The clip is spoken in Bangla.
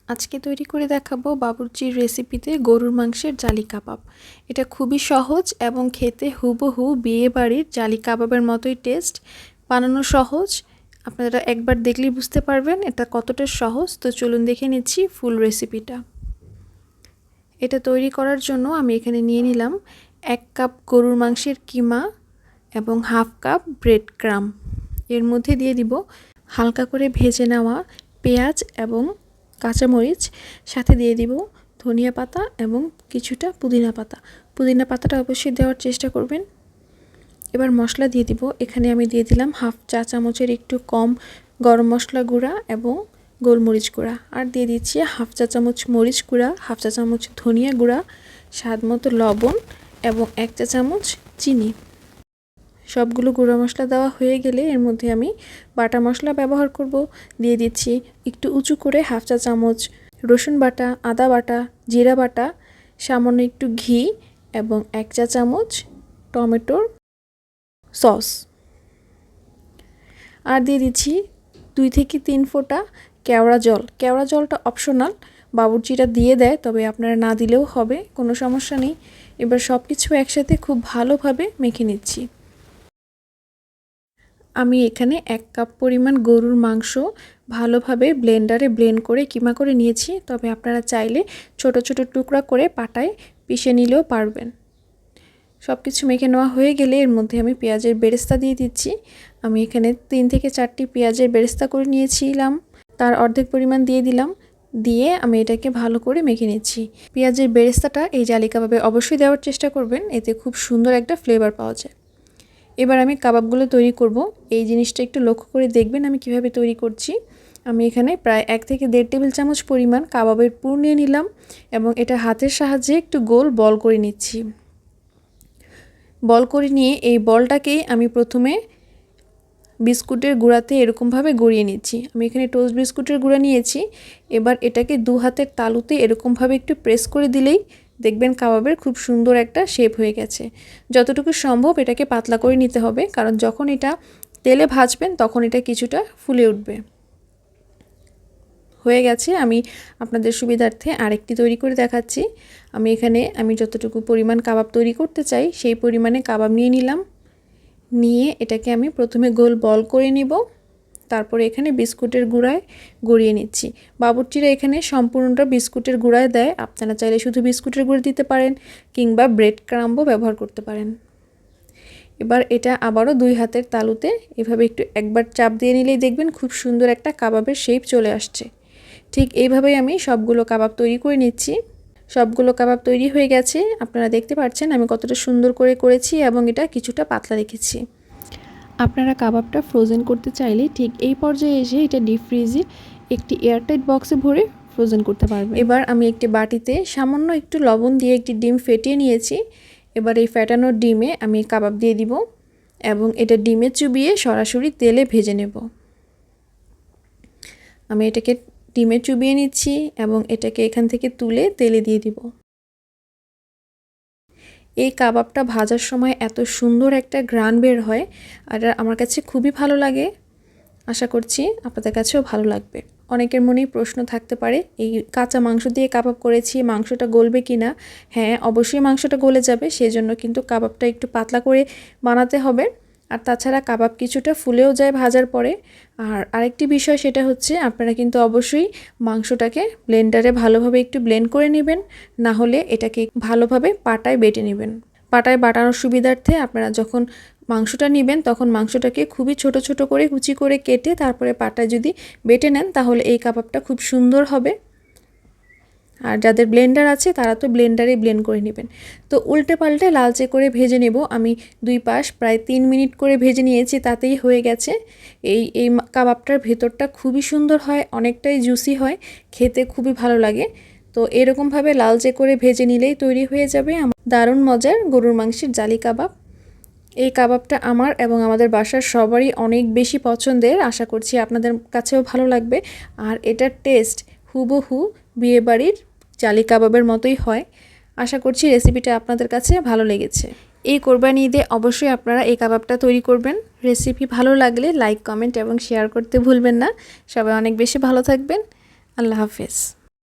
আজকে তৈরি করে দেখাবো বাবুর্চির রেসিপিতে গরুর মাংসের জালি কাবাব। এটা খুবই সহজ এবং খেতে হুবহু বিয়ে বাড়ির জালি কাবাবের মতোই টেস্ট। বানানো সহজ, আপনারা একবার দেখলেই বুঝতে পারবেন এটা কতটা সহজ। তো চলুন দেখে নিচ্ছি ফুল রেসিপিটা। এটা তৈরি করার জন্য আমি এখানে নিয়ে নিলাম 1 কাপ গরুর মাংসের কিমা এবং হাফ কাপ ব্রেড ক্রাম। এর মধ্যে দিয়ে দিব হালকা করে ভেজে নেওয়া পেঁয়াজ এবং কাঁচামরিচ, সাথে দিয়ে দিব ধনিয়া পাতা এবং কিছুটা পুদিনা পাতা। পুদিনা পাতাটা অবশ্যই দেওয়ার চেষ্টা করবেন। এবার মশলা দিয়ে দিব। এখানে আমি দিয়ে দিলাম হাফ চা চামচের একটু কম গরম মশলা গুঁড়া এবং গোলমরিচ গুঁড়া, আর দিয়ে দিচ্ছি হাফ চা চামচ মরিচ গুঁড়া, হাফ চা চামচ ধনিয়া গুঁড়া, স্বাদ মতো লবণ এবং 1 চা চামচ চিনি। সবগুলো গুঁড়া মশলা দেওয়া হয়ে গেলে এর মধ্যে আমি বাটা মশলা ব্যবহার করব। দিয়ে দিচ্ছি একটু উঁচু করে হাফ চা চামচ রসুন বাটা, আদা বাটা, জিরা বাটা, সামান্য একটু ঘি এবং 1 চা চামচ টমেটোর সস। আর দিয়ে দিচ্ছি 2 থেকে 3 ফোঁটা কেওড়া জল। কেওড়া জলটা অপশনাল, বাবুর্চিটা দিয়ে দেয়, তবে আপনারা না দিলেও হবে, কোনো সমস্যা নেই। এবার সব কিছু একসাথে খুব ভালোভাবে মেখে নিচ্ছি। আমি এখানে 1 কাপ পরিমাণ গরুর মাংস ভালোভাবে ব্লেন্ডারে ব্লেন্ড করে কিমা করে নিয়েছি, তবে আপনারা চাইলে ছোট ছোট টুকরা করে পাটায় পিষে নিলেও পারবেন। সব কিছু মেখে নেওয়া হয়ে গেলে এর মধ্যে আমি পেঁয়াজের বেরেস্তা দিয়ে দিচ্ছি। আমি এখানে 3 থেকে 4টি পেঁয়াজের বেরেস্তা করে নিয়েছিলাম, তার অর্ধেক পরিমাণ দিয়ে দিলাম। দিয়ে আমি এটাকে ভালো করে মেখে নিচ্ছি। পেঁয়াজের বেরেস্তাটা এই জালি কাবাবে অবশ্যই দেওয়ার চেষ্টা করবেন, এতে খুব সুন্দর একটা ফ্লেভার পাওয়া যায়। এবার আমি কাবাবগুলো তৈরি করব। এই জিনিসটা একটু লক্ষ্য করে দেখবেন আমি কিভাবে তৈরি করছি। আমি এখানে প্রায় 1 থেকে 1.5 টেবিল চামচ পরিমাণ কাবাবের পুর নিয়ে নিলাম এবং এটা হাতের সাহায্যে একটু গোল বল করে নিচ্ছি। বল করে নিয়ে এই বলটাকেই আমি প্রথমে বিস্কুটের গুঁড়াতে এরকমভাবে গড়িয়ে নিচ্ছি। আমি এখানে টোস্ট বিস্কুটের গুঁড়া নিয়েছি। এবার এটাকে 2 হাতের তালুতে এরকমভাবে একটু প্রেস করে দিলেই দেখবেন কাবাবের খুব সুন্দর একটা শেপ হয়ে গেছে। যতটুকু সম্ভব এটাকে পাতলা করে নিতে হবে, কারণ যখন এটা তেলে ভাজবেন তখন এটা কিছুটা ফুলে উঠবে। হয়ে গেছে। আমি আপনাদের সুবিধার্থে আরেকটি তৈরি করে দেখাচ্ছি। আমি যতটুকু পরিমাণ কাবাব তৈরি করতে চাই সেই পরিমাণে কাবাব নিয়ে নিলাম। নিয়ে এটাকে আমি প্রথমে গোল বল করে নিব, তারপরে এখানে বিস্কুটের গুঁড়ায় গড়িয়ে নিচ্ছি। বাবুর্চিরা এখানে সম্পূর্ণটা বিস্কুটের গুঁড়ায় দেয়, আপনারা চাইলে শুধু বিস্কুটের গুঁড়ো দিতে পারেন কিংবা ব্রেড ক্রাম্বও ব্যবহার করতে পারেন। এবার এটা আবারও 2 হাতের তালুতে এভাবে একটু একবার চাপ দিয়ে নিলেই দেখবেন খুব সুন্দর একটা কাবাবের শেপ চলে আসছে। ঠিক এইভাবেই আমি সবগুলো কাবাব তৈরি করে নিচ্ছি। সবগুলো কাবাব তৈরি হয়ে গেছে, আপনারা দেখতে পাচ্ছেন আমি কতটা সুন্দর করে করেছি এবং এটা কিছুটা পাতলা রেখেছি। আপনারা কাবাবটা ফ্রোজেন করতে চাইলে ঠিক এই পর্যায়ে এসে এটা ডিপ ফ্রিজে একটি এয়ারটাইট বক্সে ভরে ফ্রোজেন করতে পারবেন। এবার আমি একটি বাটিতে সামান্য একটু লবণ দিয়ে একটি ডিম ফেটিয়ে নিয়েছি। এবার এই ফেটানো ডিমে আমি কাবাব দিয়ে দিব এবং এটা ডিমে চুবিয়ে সরাসরি তেলে ভেজে নেব। আমি এটাকে ডিমে চুবিয়ে নিচ্ছি এবং এটাকে এখান থেকে তুলে তেলে দিয়ে দিব। এই কাবাবটা ভাজার সময় এত সুন্দর একটা ঘ্রাণ বের হয়, আর আমার কাছে খুবই ভালো লাগে। আশা করছি আপনাদের কাছেও ভালো লাগবে। অনেকের মনেই প্রশ্ন থাকতে পারে, এই কাঁচা মাংস দিয়ে কাবাব করেছি, মাংসটা গলবে কি না? হ্যাঁ, অবশ্যই মাংসটা গলে যাবে, সেজন্য কিন্তু কাবাবটা একটু পাতলা করে বানাতে হবে। আর তাছাড়া কাবাব কিছুটা ফুলেও যায় ভাজার পরে। আর আরেকটি বিষয়, সেটা হচ্ছে আপনারা কিন্তু অবশ্যই মাংসটাকে ব্লেন্ডারে ভালোভাবে একটু ব্লেন্ড করে নেবেন, না হলে এটাকে ভালোভাবে পাটায় বেটে নেবেন। পাটায় বাটানোর সুবিধার্থে আপনারা যখন মাংসটা নেবেন তখন মাংসটাকে খুবই ছোট ছোট করে কুচি করে কেটে তারপরে পাটায় যদি বেটে নেন তাহলে এই কাবাবটা খুব সুন্দর হবে। আর যাদের ব্লেন্ডার আছে তারা তো ব্লেন্ডারে ব্লেন্ড করে নেবেন। তো উল্টে পাল্টে লালচে করে ভেজে নেব। আমি 2 পাশ প্রায় 3 মিনিট করে ভেজে নিয়েছি, তাতেই হয়ে গেছে। এই কাবাবটার ভেতরটা খুবই সুন্দর হয়, অনেকটাই জুসি হয়, খেতে খুবই ভালো লাগে। তো এরকমভাবে লালচে করে ভেজে নিলেই তৈরি হয়ে যাবে দারুণ মজার গরুর মাংসের জালি কাবাব। এই কাবাবটা আমার এবং আমাদের বাসার সবারই অনেক বেশি পছন্দের। আশা করছি আপনাদের কাছেও ভালো লাগবে। আর এটার টেস্ট হুবহু বিয়েবাড়ির জালি কাবাবের মতোই হয়। আশা করছি রেসিপিটা আপনাদের কাছে ভালো লেগেছে। এই কোরবানি ঈদে অবশ্যই আপনারা এই কাবাবটা তৈরি করবেন। রেসিপি ভালো লাগলে লাইক, কমেন্ট এবং শেয়ার করতে ভুলবেন না। সবাই অনেক বেশি ভালো থাকবেন। আল্লাহ হাফেজ।